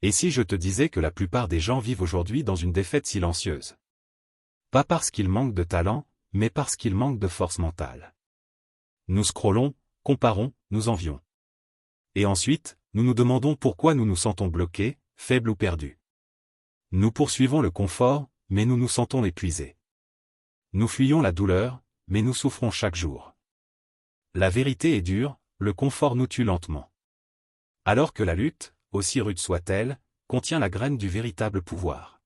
Et si je te disais que la plupart des gens vivent aujourd'hui dans une défaite silencieuse? Pas parce qu'ils manquent de talent, mais parce qu'ils manquent de force mentale. Nous scrollons, comparons, nous envions. Et ensuite, nous nous demandons pourquoi nous nous sentons bloqués, faibles ou perdus. Nous poursuivons le confort, mais nous nous sentons épuisés. Nous fuyons la douleur, mais nous souffrons chaque jour. La vérité est dure, le confort nous tue lentement. Alors que la lutte, aussi rude soit-elle, contient la graine du véritable pouvoir.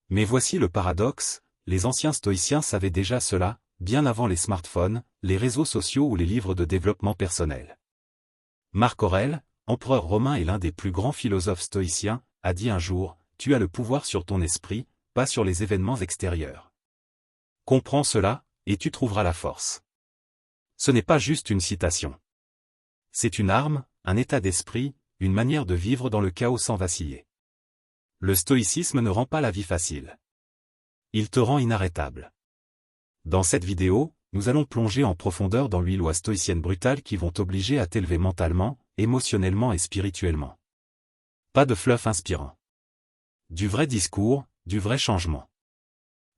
Mais voici le paradoxe, les anciens stoïciens savaient déjà cela, bien avant les smartphones, les réseaux sociaux ou les livres de développement personnel. Marc Aurèle, empereur romain et l'un des plus grands philosophes stoïciens, a dit un jour, « Tu as le pouvoir sur ton esprit, pas sur les événements extérieurs. Comprends cela, et tu trouveras la force. » Ce n'est pas juste une citation. C'est une arme, un état d'esprit, une manière de vivre dans le chaos sans vaciller. Le stoïcisme ne rend pas la vie facile. Il te rend inarrêtable. Dans cette vidéo, nous allons plonger en profondeur dans 8 lois stoïciennes brutales qui vont t'obliger à t'élever mentalement, émotionnellement et spirituellement. Pas de fluff inspirant. Du vrai discours, du vrai changement.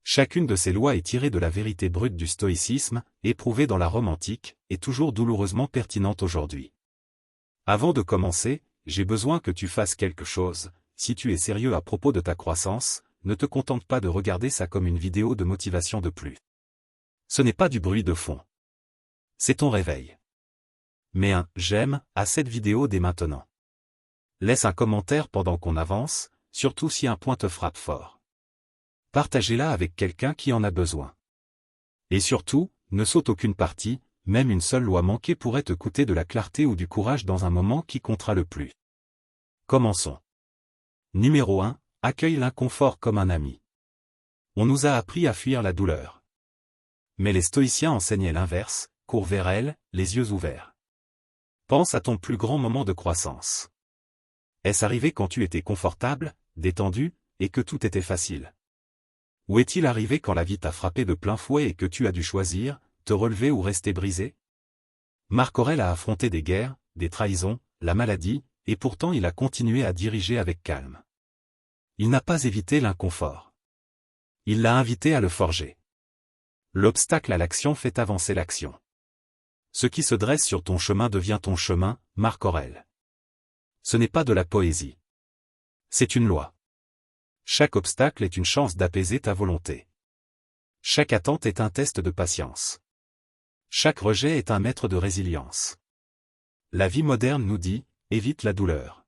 Chacune de ces lois est tirée de la vérité brute du stoïcisme, éprouvée dans la Rome antique, et toujours douloureusement pertinente aujourd'hui. Avant de commencer, j'ai besoin que tu fasses quelque chose. Si tu es sérieux à propos de ta croissance, ne te contente pas de regarder ça comme une vidéo de motivation de plus. Ce n'est pas du bruit de fond. C'est ton réveil. Mets un « j'aime » à cette vidéo dès maintenant. Laisse un commentaire pendant qu'on avance, surtout si un point te frappe fort. Partagez-la avec quelqu'un qui en a besoin. Et surtout, ne saute aucune partie, même une seule loi manquée pourrait te coûter de la clarté ou du courage dans un moment qui comptera le plus. Commençons. Numéro 1. Accueille l'inconfort comme un ami. On nous a appris à fuir la douleur. Mais les stoïciens enseignaient l'inverse, cours vers elle, les yeux ouverts. Pense à ton plus grand moment de croissance. Est-ce arrivé quand tu étais confortable, détendu, et que tout était facile? Ou est-il arrivé quand la vie t'a frappé de plein fouet et que tu as dû choisir, te relever ou rester brisé? Marc Aurèle a affronté des guerres, des trahisons, la maladie, et pourtant il a continué à diriger avec calme. Il n'a pas évité l'inconfort. Il l'a invité à le forger. L'obstacle à l'action fait avancer l'action. Ce qui se dresse sur ton chemin devient ton chemin, Marc Aurèle. Ce n'est pas de la poésie. C'est une loi. Chaque obstacle est une chance d'apaiser ta volonté. Chaque attente est un test de patience. Chaque rejet est un maître de résilience. La vie moderne nous dit, évite la douleur.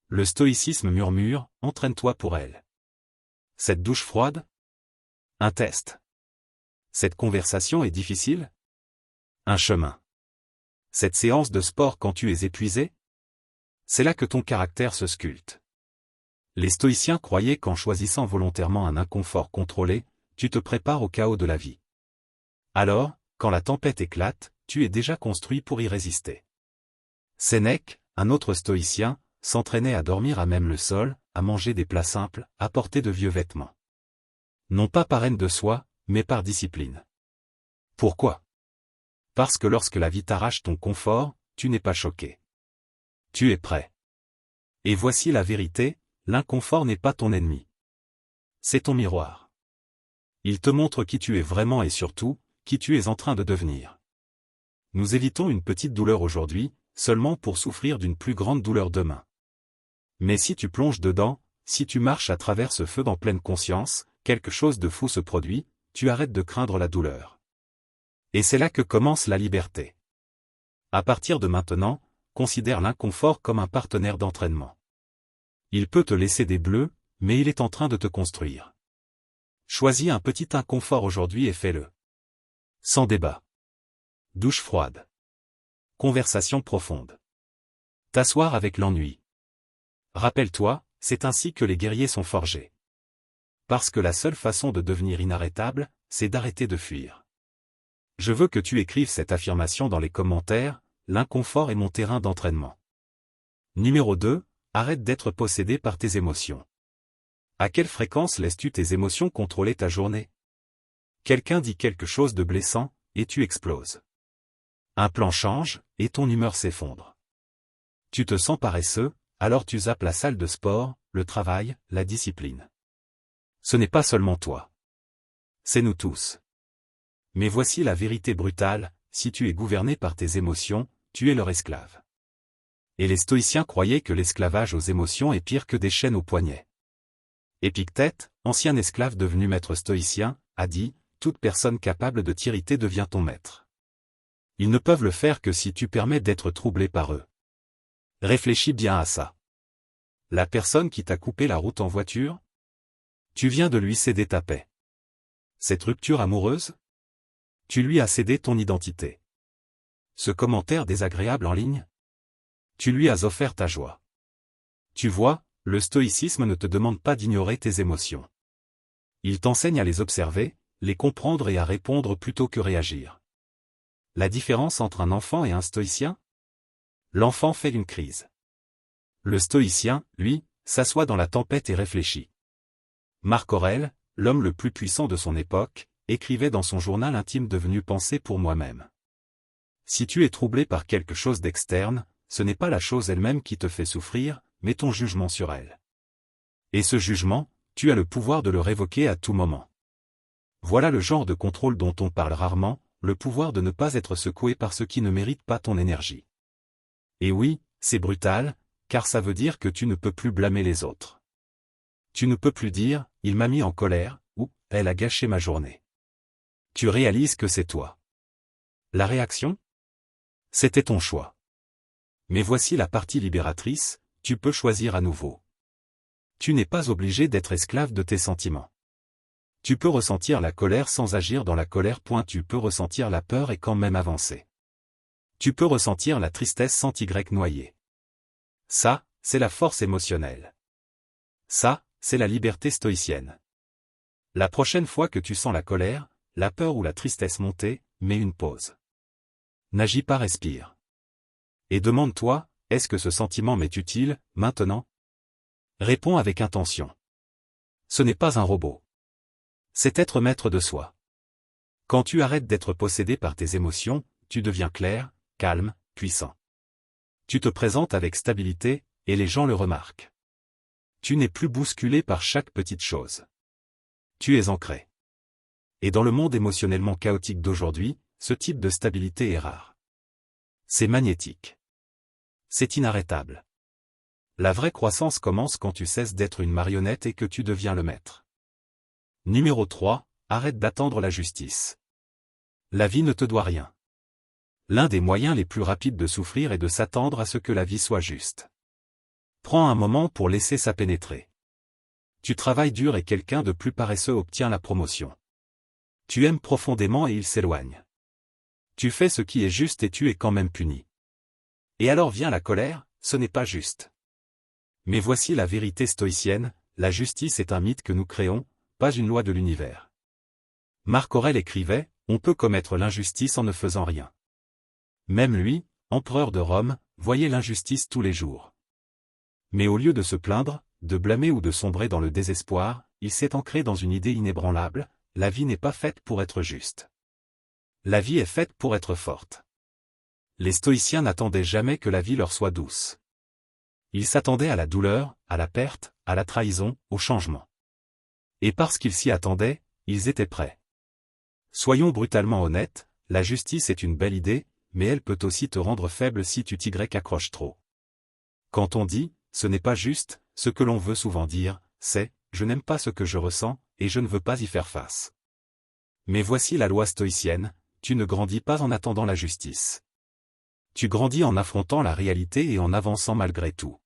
Le stoïcisme murmure, entraîne-toi pour elle. Cette douche froide? Un test. Cette conversation est difficile? Un chemin. Cette séance de sport quand tu es épuisé? C'est là que ton caractère se sculpte. Les stoïciens croyaient qu'en choisissant volontairement un inconfort contrôlé, tu te prépares au chaos de la vie. Alors, quand la tempête éclate, tu es déjà construit pour y résister. Sénèque, un autre stoïcien, s'entraînait à dormir à même le sol, à manger des plats simples, à porter de vieux vêtements. Non pas par haine de soi, mais par discipline. Pourquoi? Parce que lorsque la vie t'arrache ton confort, tu n'es pas choqué. Tu es prêt. Et voici la vérité, l'inconfort n'est pas ton ennemi. C'est ton miroir. Il te montre qui tu es vraiment et surtout, qui tu es en train de devenir. Nous évitons une petite douleur aujourd'hui, seulement pour souffrir d'une plus grande douleur demain. Mais si tu plonges dedans, si tu marches à travers ce feu en pleine conscience, quelque chose de fou se produit, tu arrêtes de craindre la douleur. Et c'est là que commence la liberté. À partir de maintenant, considère l'inconfort comme un partenaire d'entraînement. Il peut te laisser des bleus, mais il est en train de te construire. Choisis un petit inconfort aujourd'hui et fais-le. Sans débat. Douche froide. Conversation profonde. T'asseoir avec l'ennui. Rappelle-toi, c'est ainsi que les guerriers sont forgés. Parce que la seule façon de devenir inarrêtable, c'est d'arrêter de fuir. Je veux que tu écrives cette affirmation dans les commentaires, l'inconfort est mon terrain d'entraînement. Numéro 2, arrête d'être possédé par tes émotions. À quelle fréquence laisses-tu tes émotions contrôler ta journée? Quelqu'un dit quelque chose de blessant, et tu exploses. Un plan change, et ton humeur s'effondre. Tu te sens paresseux, alors tu zappes la salle de sport, le travail, la discipline. Ce n'est pas seulement toi. C'est nous tous. Mais voici la vérité brutale, si tu es gouverné par tes émotions, tu es leur esclave. Et les stoïciens croyaient que l'esclavage aux émotions est pire que des chaînes aux poignets. Épictète, ancien esclave devenu maître stoïcien, a dit, toute personne capable de t'irriter devient ton maître. Ils ne peuvent le faire que si tu permets d'être troublé par eux. Réfléchis bien à ça. La personne qui t'a coupé la route en voiture? Tu viens de lui céder ta paix. Cette rupture amoureuse? Tu lui as cédé ton identité. Ce commentaire désagréable en ligne? Tu lui as offert ta joie. Tu vois, le stoïcisme ne te demande pas d'ignorer tes émotions. Il t'enseigne à les observer, les comprendre et à répondre plutôt que réagir. La différence entre un enfant et un stoïcien? L'enfant fait une crise. Le stoïcien, lui, s'assoit dans la tempête et réfléchit. Marc Aurèle, l'homme le plus puissant de son époque, écrivait dans son journal intime devenu Pensée pour moi-même. Si tu es troublé par quelque chose d'externe, ce n'est pas la chose elle-même qui te fait souffrir, mais ton jugement sur elle. Et ce jugement, tu as le pouvoir de le révoquer à tout moment. Voilà le genre de contrôle dont on parle rarement, le pouvoir de ne pas être secoué par ce qui ne mérite pas ton énergie. Et oui, c'est brutal, car ça veut dire que tu ne peux plus blâmer les autres. Tu ne peux plus dire, il m'a mis en colère, ou, elle a gâché ma journée. Tu réalises que c'est toi. La réaction? C'était ton choix. Mais voici la partie libératrice, tu peux choisir à nouveau. Tu n'es pas obligé d'être esclave de tes sentiments. Tu peux ressentir la colère sans agir dans la colère. Tu peux ressentir la peur et quand même avancer. Tu peux ressentir la tristesse sans t'y noyer. Ça, c'est la force émotionnelle. Ça, c'est la liberté stoïcienne. La prochaine fois que tu sens la colère, la peur ou la tristesse monter, mets une pause. N'agis pas, respire. Et demande-toi, est-ce que ce sentiment m'est utile, maintenant? Réponds avec intention. Ce n'est pas un robot. C'est être maître de soi. Quand tu arrêtes d'être possédé par tes émotions, tu deviens clair, calme, puissant. Tu te présentes avec stabilité, et les gens le remarquent. Tu n'es plus bousculé par chaque petite chose. Tu es ancré. Et dans le monde émotionnellement chaotique d'aujourd'hui, ce type de stabilité est rare. C'est magnétique. C'est inarrêtable. La vraie croissance commence quand tu cesses d'être une marionnette et que tu deviens le maître. Numéro 3, arrête d'attendre la justice. La vie ne te doit rien. L'un des moyens les plus rapides de souffrir est de s'attendre à ce que la vie soit juste. Prends un moment pour laisser ça pénétrer. Tu travailles dur et quelqu'un de plus paresseux obtient la promotion. Tu aimes profondément et il s'éloigne. Tu fais ce qui est juste et tu es quand même puni. Et alors vient la colère, ce n'est pas juste. Mais voici la vérité stoïcienne, la justice est un mythe que nous créons, pas une loi de l'univers. Marc Aurèle écrivait, on peut commettre l'injustice en ne faisant rien. Même lui, empereur de Rome, voyait l'injustice tous les jours. Mais au lieu de se plaindre, de blâmer ou de sombrer dans le désespoir, il s'est ancré dans une idée inébranlable, la vie n'est pas faite pour être juste. La vie est faite pour être forte. Les stoïciens n'attendaient jamais que la vie leur soit douce. Ils s'attendaient à la douleur, à la perte, à la trahison, au changement. Et parce qu'ils s'y attendaient, ils étaient prêts. Soyons brutalement honnêtes, la justice est une belle idée, mais elle peut aussi te rendre faible si tu t'y accroches trop. Quand on dit, ce n'est pas juste, ce que l'on veut souvent dire, c'est, je n'aime pas ce que je ressens, et je ne veux pas y faire face. Mais voici la loi stoïcienne, tu ne grandis pas en attendant la justice. Tu grandis en affrontant la réalité et en avançant malgré tout.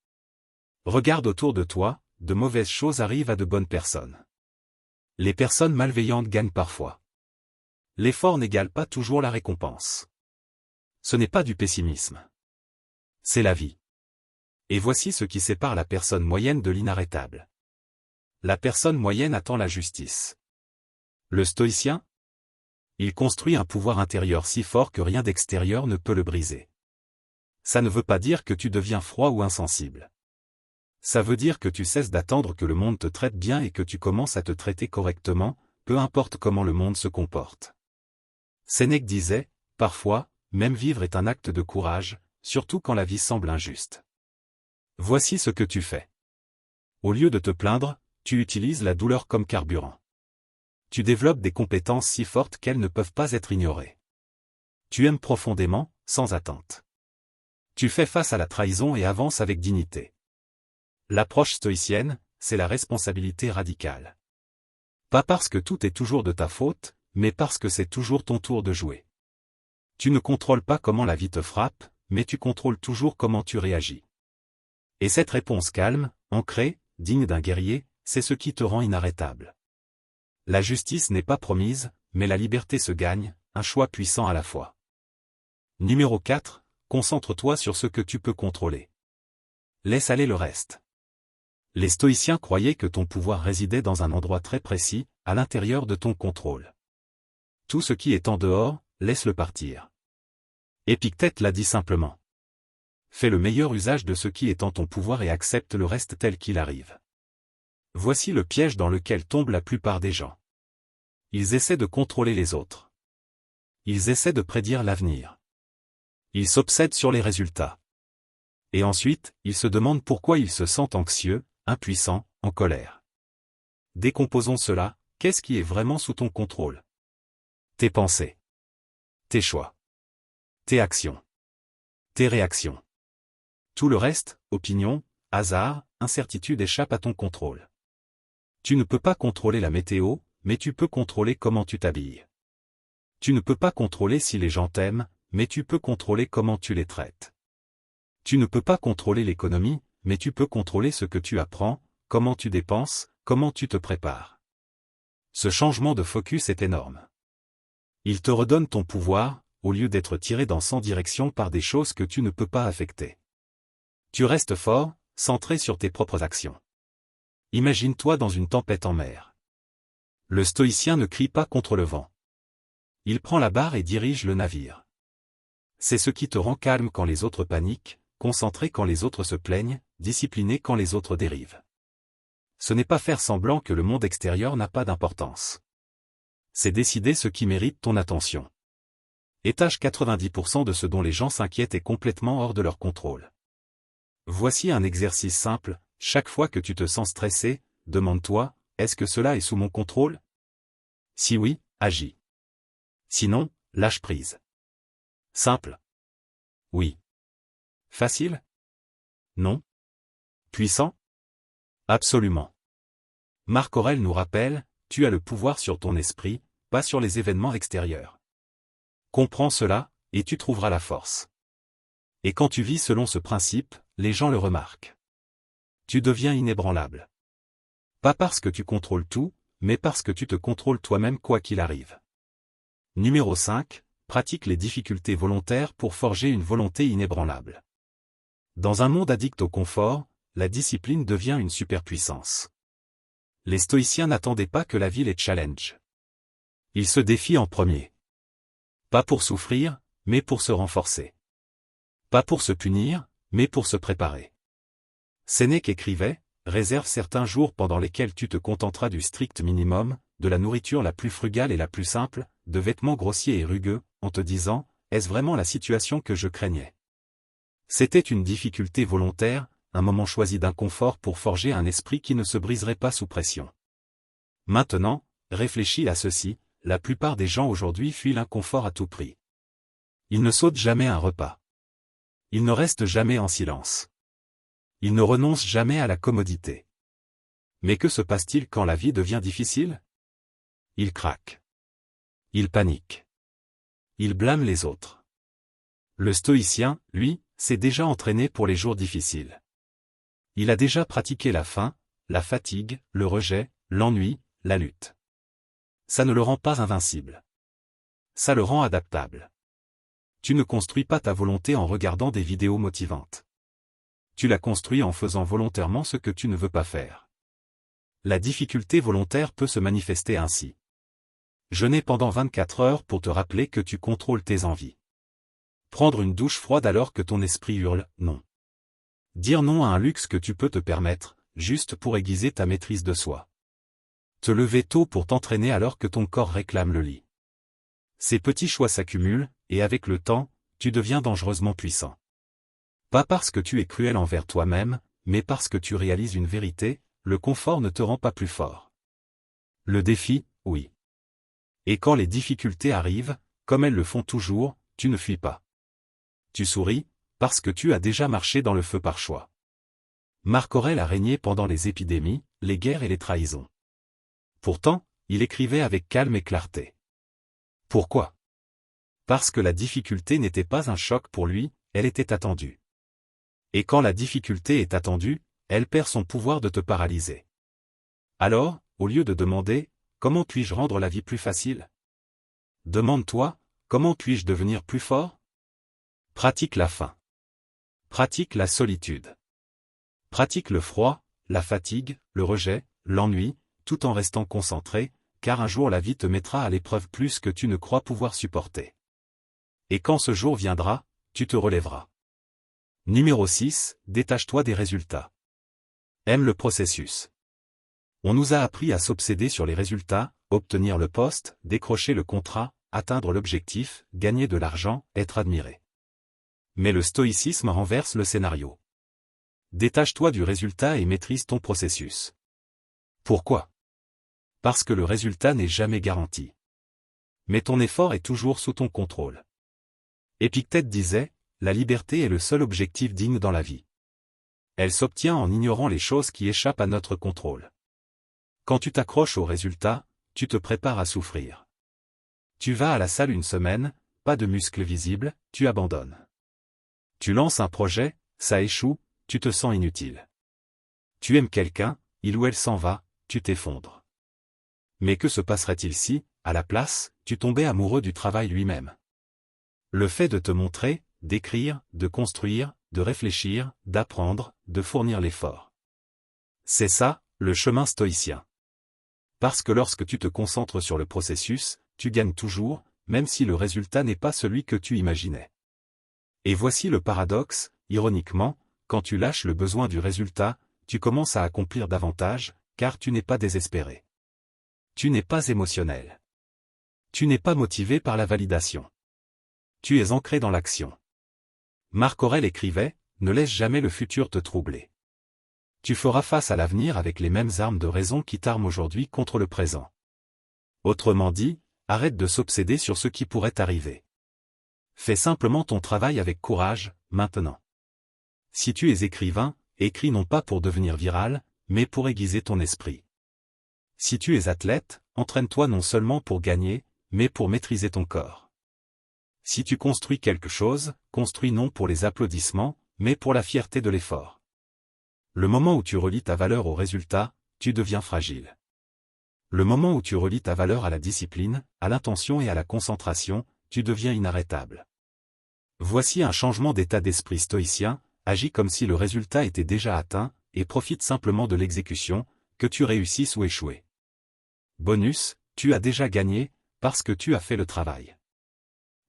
Regarde autour de toi, de mauvaises choses arrivent à de bonnes personnes. Les personnes malveillantes gagnent parfois. L'effort n'égale pas toujours la récompense. Ce n'est pas du pessimisme. C'est la vie. Et voici ce qui sépare la personne moyenne de l'inarrêtable. La personne moyenne attend la justice. Le stoïcien? Il construit un pouvoir intérieur si fort que rien d'extérieur ne peut le briser. Ça ne veut pas dire que tu deviens froid ou insensible. Ça veut dire que tu cesses d'attendre que le monde te traite bien et que tu commences à te traiter correctement, peu importe comment le monde se comporte. Sénèque disait, parfois, même vivre est un acte de courage, surtout quand la vie semble injuste. Voici ce que tu fais. Au lieu de te plaindre, tu utilises la douleur comme carburant. Tu développes des compétences si fortes qu'elles ne peuvent pas être ignorées. Tu aimes profondément, sans attente. Tu fais face à la trahison et avances avec dignité. L'approche stoïcienne, c'est la responsabilité radicale. Pas parce que tout est toujours de ta faute, mais parce que c'est toujours ton tour de jouer. Tu ne contrôles pas comment la vie te frappe, mais tu contrôles toujours comment tu réagis. Et cette réponse calme, ancrée, digne d'un guerrier, c'est ce qui te rend inarrêtable. La justice n'est pas promise, mais la liberté se gagne, un choix puissant à la fois. Numéro 4, concentre-toi sur ce que tu peux contrôler. Laisse aller le reste. Les stoïciens croyaient que ton pouvoir résidait dans un endroit très précis, à l'intérieur de ton contrôle. Tout ce qui est en dehors, laisse-le partir. Épictète l'a dit simplement. Fais le meilleur usage de ce qui est en ton pouvoir et accepte le reste tel qu'il arrive. Voici le piège dans lequel tombent la plupart des gens. Ils essaient de contrôler les autres. Ils essaient de prédire l'avenir. Ils s'obsèdent sur les résultats. Et ensuite, ils se demandent pourquoi ils se sentent anxieux, impuissants, en colère. Décomposons cela, qu'est-ce qui est vraiment sous ton contrôle? Tes pensées. Tes choix. Tes actions. Tes réactions. Tout le reste, opinion, hasard, incertitude échappe à ton contrôle. Tu ne peux pas contrôler la météo, mais tu peux contrôler comment tu t'habilles. Tu ne peux pas contrôler si les gens t'aiment, mais tu peux contrôler comment tu les traites. Tu ne peux pas contrôler l'économie, mais tu peux contrôler ce que tu apprends, comment tu dépenses, comment tu te prépares. Ce changement de focus est énorme. Il te redonne ton pouvoir, au lieu d'être tiré dans 100 directions par des choses que tu ne peux pas affecter. Tu restes fort, centré sur tes propres actions. Imagine-toi dans une tempête en mer. Le stoïcien ne crie pas contre le vent. Il prend la barre et dirige le navire. C'est ce qui te rend calme quand les autres paniquent, concentré quand les autres se plaignent, discipliné quand les autres dérivent. Ce n'est pas faire semblant que le monde extérieur n'a pas d'importance. C'est décider ce qui mérite ton attention. Étage 90% de ce dont les gens s'inquiètent est complètement hors de leur contrôle. Voici un exercice simple, chaque fois que tu te sens stressé, demande-toi, est-ce que cela est sous mon contrôle? Si oui, agis. Sinon, lâche prise. Simple. Oui. Facile? Non. Puissant? Absolument. Marc Aurèle nous rappelle, tu as le pouvoir sur ton esprit, pas sur les événements extérieurs. Comprends cela, et tu trouveras la force. Et quand tu vis selon ce principe, les gens le remarquent. Tu deviens inébranlable. Pas parce que tu contrôles tout, mais parce que tu te contrôles toi-même quoi qu'il arrive. Numéro 5, pratique les difficultés volontaires pour forger une volonté inébranlable. Dans un monde addict au confort, la discipline devient une superpuissance. Les stoïciens n'attendaient pas que la vie les challenge. Ils se défient en premier. Pas pour souffrir, mais pour se renforcer. Pas pour se punir, mais pour se préparer. Sénèque écrivait, réserve certains jours pendant lesquels tu te contenteras du strict minimum, de la nourriture la plus frugale et la plus simple, de vêtements grossiers et rugueux, en te disant, est-ce vraiment la situation que je craignais? C'était une difficulté volontaire, un moment choisi d'inconfort pour forger un esprit qui ne se briserait pas sous pression. Maintenant, réfléchis à ceci, la plupart des gens aujourd'hui fuient l'inconfort à tout prix. Ils ne sautent jamais un repas. Ils ne restent jamais en silence. Ils ne renoncent jamais à la commodité. Mais que se passe-t-il quand la vie devient difficile? Ils craquent. Ils paniquent. Ils blâment les autres. Le stoïcien, lui, s'est déjà entraîné pour les jours difficiles. Il a déjà pratiqué la faim, la fatigue, le rejet, l'ennui, la lutte. Ça ne le rend pas invincible. Ça le rend adaptable. Tu ne construis pas ta volonté en regardant des vidéos motivantes. Tu la construis en faisant volontairement ce que tu ne veux pas faire. La difficulté volontaire peut se manifester ainsi. Jeûner pendant 24 heures pour te rappeler que tu contrôles tes envies. Prendre une douche froide alors que ton esprit hurle « non ». Dire non à un luxe que tu peux te permettre, juste pour aiguiser ta maîtrise de soi. Te lever tôt pour t'entraîner alors que ton corps réclame le lit. Ces petits choix s'accumulent, et avec le temps, tu deviens dangereusement puissant. Pas parce que tu es cruel envers toi-même, mais parce que tu réalises une vérité, le confort ne te rend pas plus fort. Le défi, oui. Et quand les difficultés arrivent, comme elles le font toujours, tu ne fuis pas. Tu souris, parce que tu as déjà marché dans le feu par choix. Marc Aurèle a régné pendant les épidémies, les guerres et les trahisons. Pourtant, il écrivait avec calme et clarté. Pourquoi? Parce que la difficulté n'était pas un choc pour lui, elle était attendue. Et quand la difficulté est attendue, elle perd son pouvoir de te paralyser. Alors, au lieu de demander « Comment puis-je rendre la vie plus facile ?» demande-toi « Comment puis-je devenir plus fort ?» Pratique la faim. Pratique la solitude. Pratique le froid, la fatigue, le rejet, l'ennui, tout en restant concentré, car un jour la vie te mettra à l'épreuve plus que tu ne crois pouvoir supporter. Et quand ce jour viendra, tu te relèveras. Numéro 6, détache-toi des résultats. Aime le processus. On nous a appris à s'obséder sur les résultats, obtenir le poste, décrocher le contrat, atteindre l'objectif, gagner de l'argent, être admiré. Mais le stoïcisme renverse le scénario. Détache-toi du résultat et maîtrise ton processus. Pourquoi? Parce que le résultat n'est jamais garanti. Mais ton effort est toujours sous ton contrôle. Épictète disait, la liberté est le seul objectif digne dans la vie. Elle s'obtient en ignorant les choses qui échappent à notre contrôle. Quand tu t'accroches au résultat, tu te prépares à souffrir. Tu vas à la salle une semaine, pas de muscles visibles, tu abandonnes. Tu lances un projet, ça échoue, tu te sens inutile. Tu aimes quelqu'un, il ou elle s'en va, tu t'effondres. Mais que se passerait-il si, à la place, tu tombais amoureux du travail lui-même? Le fait de te montrer, d'écrire, de construire, de réfléchir, d'apprendre, de fournir l'effort. C'est ça, le chemin stoïcien. Parce que lorsque tu te concentres sur le processus, tu gagnes toujours, même si le résultat n'est pas celui que tu imaginais. Et voici le paradoxe, ironiquement, quand tu lâches le besoin du résultat, tu commences à accomplir davantage, car tu n'es pas désespéré. Tu n'es pas émotionnel. Tu n'es pas motivé par la validation. Tu es ancré dans l'action. Marc Aurèle écrivait, ne laisse jamais le futur te troubler. Tu feras face à l'avenir avec les mêmes armes de raison qui t'arment aujourd'hui contre le présent. Autrement dit, arrête de s'obséder sur ce qui pourrait arriver. Fais simplement ton travail avec courage, maintenant. Si tu es écrivain, écris non pas pour devenir viral, mais pour aiguiser ton esprit. Si tu es athlète, entraîne-toi non seulement pour gagner, mais pour maîtriser ton corps. Si tu construis quelque chose, construis non pour les applaudissements, mais pour la fierté de l'effort. Le moment où tu relis ta valeur au résultat, tu deviens fragile. Le moment où tu relis ta valeur à la discipline, à l'intention et à la concentration, tu deviens inarrêtable. Voici un changement d'état d'esprit stoïcien, agis comme si le résultat était déjà atteint, et profite simplement de l'exécution, que tu réussisses ou échoues. Bonus, tu as déjà gagné, parce que tu as fait le travail.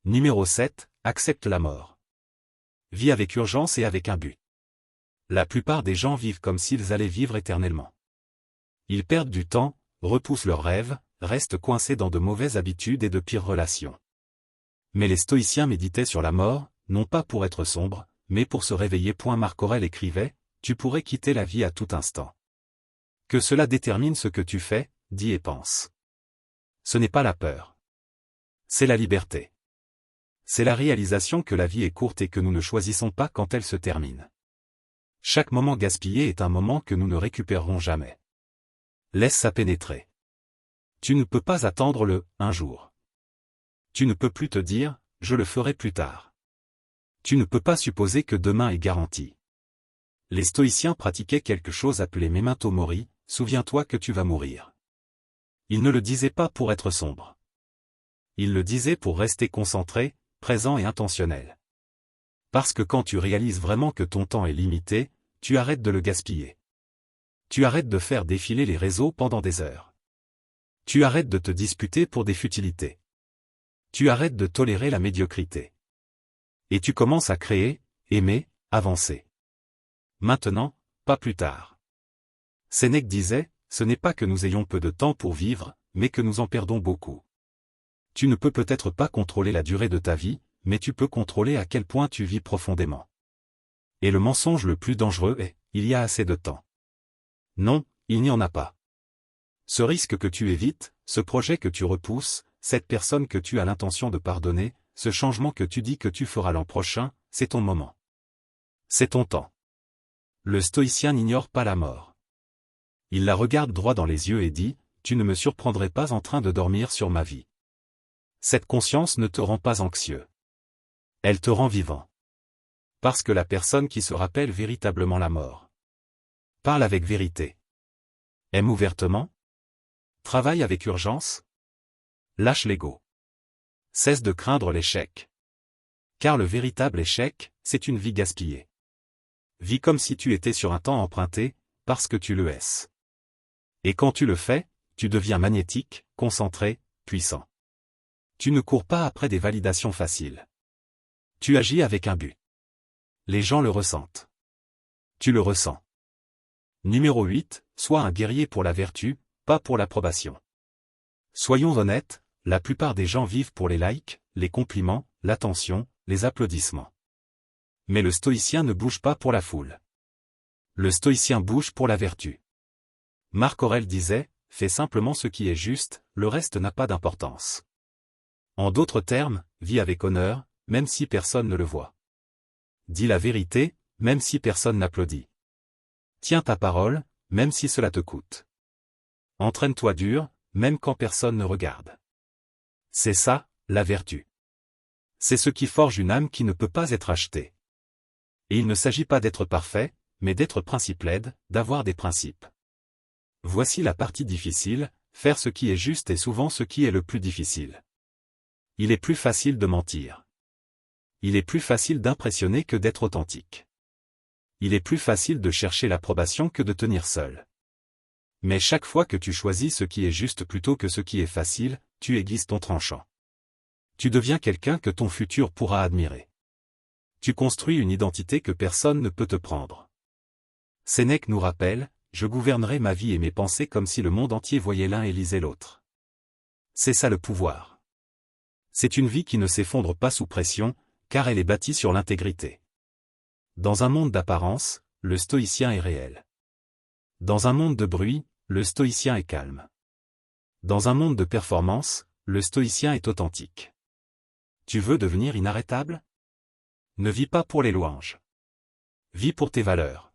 Numéro 7, accepte la mort. Vis avec urgence et avec un but. La plupart des gens vivent comme s'ils allaient vivre éternellement. Ils perdent du temps, repoussent leurs rêves, restent coincés dans de mauvaises habitudes et de pires relations. Mais les stoïciens méditaient sur la mort, non pas pour être sombres, mais pour se réveiller. Marc Aurèle écrivait, tu pourrais quitter la vie à tout instant. Que cela détermine ce que tu fais, dis et pense. Ce n'est pas la peur. C'est la liberté. C'est la réalisation que la vie est courte et que nous ne choisissons pas quand elle se termine. Chaque moment gaspillé est un moment que nous ne récupérerons jamais. Laisse ça pénétrer. Tu ne peux pas attendre le « un jour ». Tu ne peux plus te dire « je le ferai plus tard ». Tu ne peux pas supposer que demain est garanti. Les stoïciens pratiquaient quelque chose appelé memento mori, souviens-toi que tu vas mourir. Ils ne le disaient pas pour être sombres. Ils le disaient pour rester concentrés, présents et intentionnels. Parce que quand tu réalises vraiment que ton temps est limité, tu arrêtes de le gaspiller. Tu arrêtes de faire défiler les réseaux pendant des heures. Tu arrêtes de te disputer pour des futilités. Tu arrêtes de tolérer la médiocrité. Et tu commences à créer, aimer, avancer. Maintenant, pas plus tard. Sénèque disait, ce n'est pas que nous ayons peu de temps pour vivre, mais que nous en perdons beaucoup. Tu ne peux peut-être pas contrôler la durée de ta vie, mais tu peux contrôler à quel point tu vis profondément. Et le mensonge le plus dangereux est, il y a assez de temps. Non, il n'y en a pas. Ce risque que tu évites, ce projet que tu repousses, cette personne que tu as l'intention de pardonner, ce changement que tu dis que tu feras l'an prochain, c'est ton moment. C'est ton temps. Le stoïcien n'ignore pas la mort. Il la regarde droit dans les yeux et dit, « Tu ne me surprendrais pas en train de dormir sur ma vie. » Cette conscience ne te rend pas anxieux. Elle te rend vivant. Parce que la personne qui se rappelle véritablement la mort parle avec vérité. Aime ouvertement. Travaille avec urgence. Lâche l'ego. Cesse de craindre l'échec. Car le véritable échec, c'est une vie gaspillée. Vis comme si tu étais sur un temps emprunté, parce que tu le es. Et quand tu le fais, tu deviens magnétique, concentré, puissant. Tu ne cours pas après des validations faciles. Tu agis avec un but. Les gens le ressentent. Tu le ressens. Numéro 8, sois un guerrier pour la vertu, pas pour l'approbation. Soyons honnêtes, la plupart des gens vivent pour les likes, les compliments, l'attention, les applaudissements. Mais le stoïcien ne bouge pas pour la foule. Le stoïcien bouge pour la vertu. Marc Aurèle disait, « Fais simplement ce qui est juste, le reste n'a pas d'importance. » En d'autres termes, vis avec honneur, même si personne ne le voit. Dis la vérité, même si personne n'applaudit. Tiens ta parole, même si cela te coûte. Entraîne-toi dur, même quand personne ne regarde. C'est ça, la vertu. C'est ce qui forge une âme qui ne peut pas être achetée. Et il ne s'agit pas d'être parfait, mais d'être principe-laide, d'avoir des principes. Voici la partie difficile, faire ce qui est juste est souvent ce qui est le plus difficile. Il est plus facile de mentir. Il est plus facile d'impressionner que d'être authentique. Il est plus facile de chercher l'approbation que de tenir seul. Mais chaque fois que tu choisis ce qui est juste plutôt que ce qui est facile, tu aiguises ton tranchant. Tu deviens quelqu'un que ton futur pourra admirer. Tu construis une identité que personne ne peut te prendre. Sénèque nous rappelle, « Je gouvernerai ma vie et mes pensées comme si le monde entier voyait l'un et lisait l'autre. » C'est ça le pouvoir. C'est une vie qui ne s'effondre pas sous pression, car elle est bâtie sur l'intégrité. Dans un monde d'apparence, le stoïcien est réel. Dans un monde de bruit, le stoïcien est calme. Dans un monde de performance, le stoïcien est authentique. Tu veux devenir inarrêtable? Ne vis pas pour les louanges. Vis pour tes valeurs.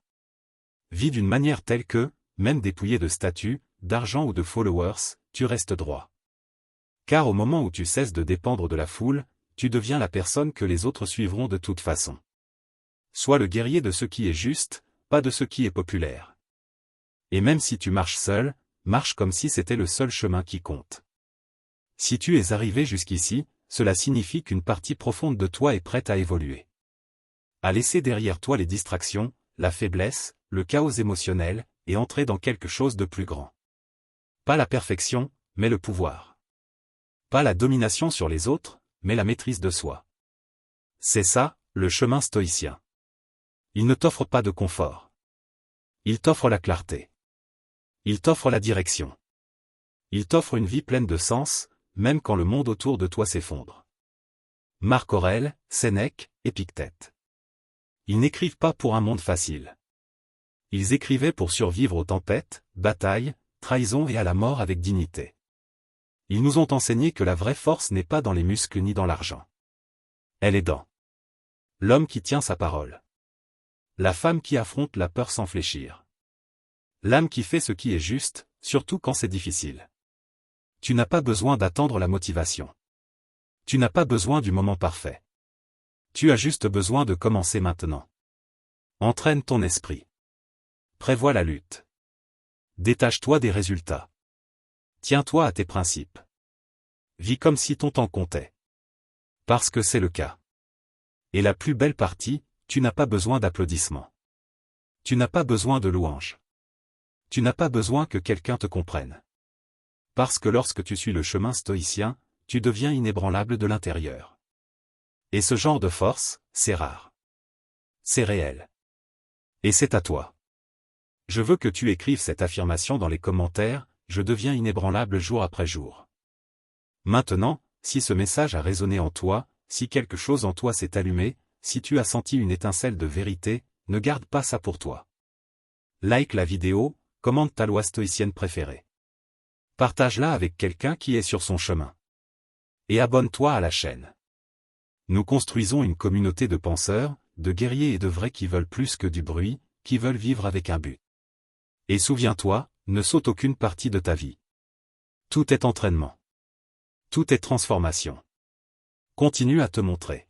Vis d'une manière telle que, même dépouillé de statut, d'argent ou de followers, tu restes droit. Car au moment où tu cesses de dépendre de la foule, tu deviens la personne que les autres suivront de toute façon. Sois le guerrier de ce qui est juste, pas de ce qui est populaire. Et même si tu marches seul, marche comme si c'était le seul chemin qui compte. Si tu es arrivé jusqu'ici, cela signifie qu'une partie profonde de toi est prête à évoluer. À laisser derrière toi les distractions, la faiblesse, le chaos émotionnel, et entrer dans quelque chose de plus grand. Pas la perfection, mais le pouvoir. Pas la domination sur les autres, mais la maîtrise de soi. C'est ça, le chemin stoïcien. Il ne t'offre pas de confort. Il t'offre la clarté. Il t'offre la direction. Il t'offre une vie pleine de sens, même quand le monde autour de toi s'effondre. Marc Aurèle, Sénèque, Épictète. Ils n'écrivent pas pour un monde facile. Ils écrivaient pour survivre aux tempêtes, batailles, trahisons et à la mort avec dignité. Ils nous ont enseigné que la vraie force n'est pas dans les muscles ni dans l'argent. Elle est dans l'homme qui tient sa parole. La femme qui affronte la peur sans fléchir. L'âme qui fait ce qui est juste, surtout quand c'est difficile. Tu n'as pas besoin d'attendre la motivation. Tu n'as pas besoin du moment parfait. Tu as juste besoin de commencer maintenant. Entraîne ton esprit. Prévois la lutte. Détache-toi des résultats. Tiens-toi à tes principes. Vis comme si ton temps comptait. Parce que c'est le cas. Et la plus belle partie, tu n'as pas besoin d'applaudissements. Tu n'as pas besoin de louanges. Tu n'as pas besoin que quelqu'un te comprenne. Parce que lorsque tu suis le chemin stoïcien, tu deviens inébranlable de l'intérieur. Et ce genre de force, c'est rare. C'est réel. Et c'est à toi. Je veux que tu écrives cette affirmation dans les commentaires, je deviens inébranlable jour après jour. Maintenant, si ce message a résonné en toi, si quelque chose en toi s'est allumé, si tu as senti une étincelle de vérité, ne garde pas ça pour toi. Like la vidéo, commente ta loi stoïcienne préférée. Partage-la avec quelqu'un qui est sur son chemin. Et abonne-toi à la chaîne. Nous construisons une communauté de penseurs, de guerriers et de vrais qui veulent plus que du bruit, qui veulent vivre avec un but. Et souviens-toi, ne saute aucune partie de ta vie. Tout est entraînement. Tout est transformation. Continue à te montrer.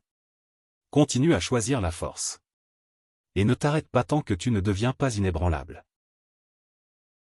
Continue à choisir la force. Et ne t'arrête pas tant que tu ne deviens pas inébranlable.